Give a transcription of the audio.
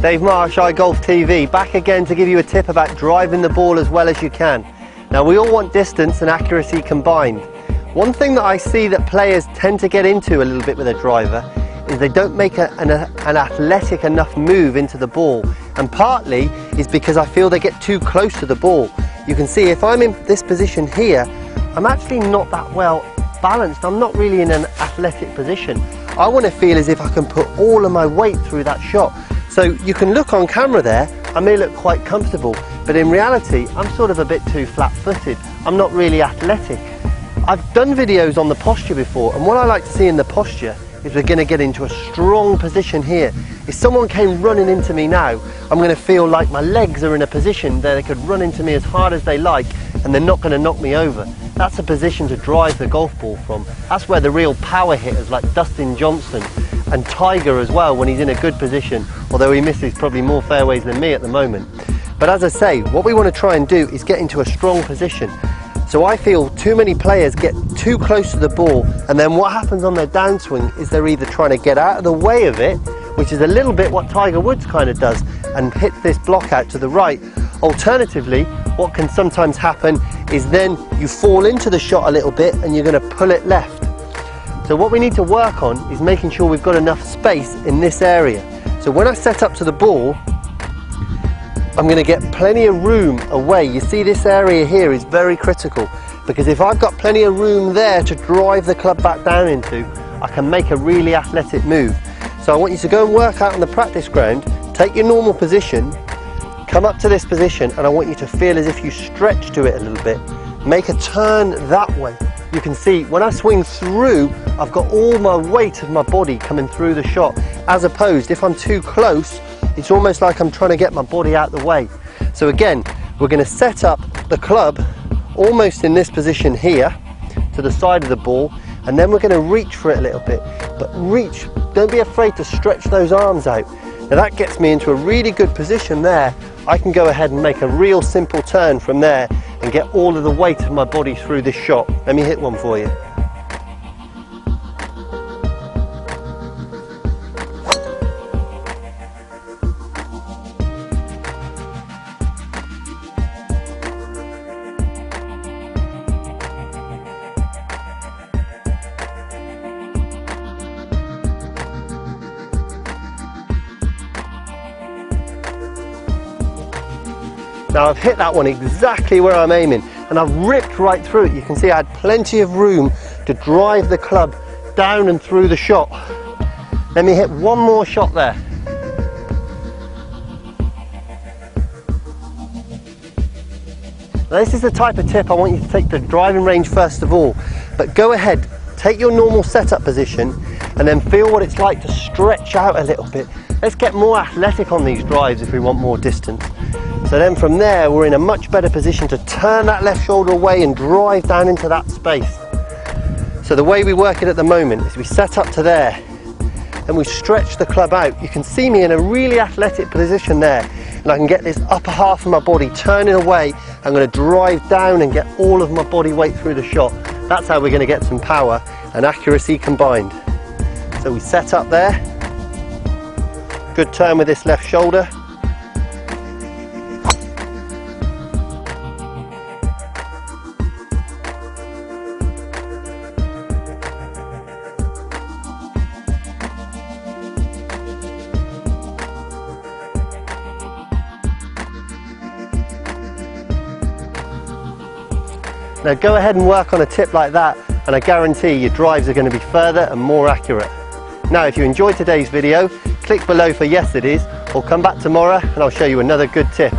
Dave Marsh, iGolf TV, back again to give you a tip about driving the ball as well as you can. Now we all want distance and accuracy combined. One thing that I see that players tend to get into a little bit with a driver is they don't make an athletic enough move into the ball, and partly is because I feel they get too close to the ball. You can see if I'm in this position here, I'm actually not that well balanced. I'm not really in an athletic position. I want to feel as if I can put all of my weight through that shot. So you can look on camera there, I may look quite comfortable, but in reality I'm sort of a bit too flat-footed. I'm not really athletic. I've done videos on the posture before, and what I like to see in the posture is we're going to get into a strong position here. If someone came running into me now, I'm going to feel like my legs are in a position that they could run into me as hard as they like and they're not going to knock me over. That's a position to drive the golf ball from. That's where the real power hitters like Dustin Johnson and Tiger as well, when he's in a good position, although he misses probably more fairways than me at the moment. But as I say, what we want to try and do is get into a strong position. So I feel too many players get too close to the ball, and then what happens on their downswing is they're either trying to get out of the way of it, which is a little bit what Tiger Woods kind of does, and hits this block out to the right. Alternatively, what can sometimes happen is then you fall into the shot a little bit and you're going to pull it left. So what we need to work on is making sure we've got enough space in this area. So when I set up to the ball, I'm going to get plenty of room away. You see this area here is very critical, because if I've got plenty of room there to drive the club back down into, I can make a really athletic move. So I want you to go and work out on the practice ground, take your normal position, come up to this position, and I want you to feel as if you stretch to it a little bit. Make a turn that way. You can see when I swing through, I've got all my weight of my body coming through the shot, as opposed if I'm too close, it's almost like I'm trying to get my body out the way. So again, we're going to set up the club almost in this position here to the side of the ball, and then we're going to reach for it a little bit. But reach, don't be afraid to stretch those arms out. Now that gets me into a really good position there. I can go ahead and make a real simple turn from there and get all of the weight of my body through this shot. Let me hit one for you. Now I've hit that one exactly where I'm aiming, and I've ripped right through it. You can see I had plenty of room to drive the club down and through the shot. Let me hit one more shot there. Now this is the type of tip I want you to take to the driving range first of all, but go ahead, take your normal setup position and then feel what it's like to stretch out a little bit. Let's get more athletic on these drives if we want more distance. So then from there, we're in a much better position to turn that left shoulder away and drive down into that space. So the way we work it at the moment is we set up to there and we stretch the club out. You can see me in a really athletic position there, and I can get this upper half of my body turning away. I'm going to drive down and get all of my body weight through the shot. That's how we're going to get some power and accuracy combined. So we set up there, good turn with this left shoulder. Now go ahead and work on a tip like that, and I guarantee your drives are going to be further and more accurate. Now if you enjoyed today's video, click below for yes it is, or come back tomorrow and I'll show you another good tip.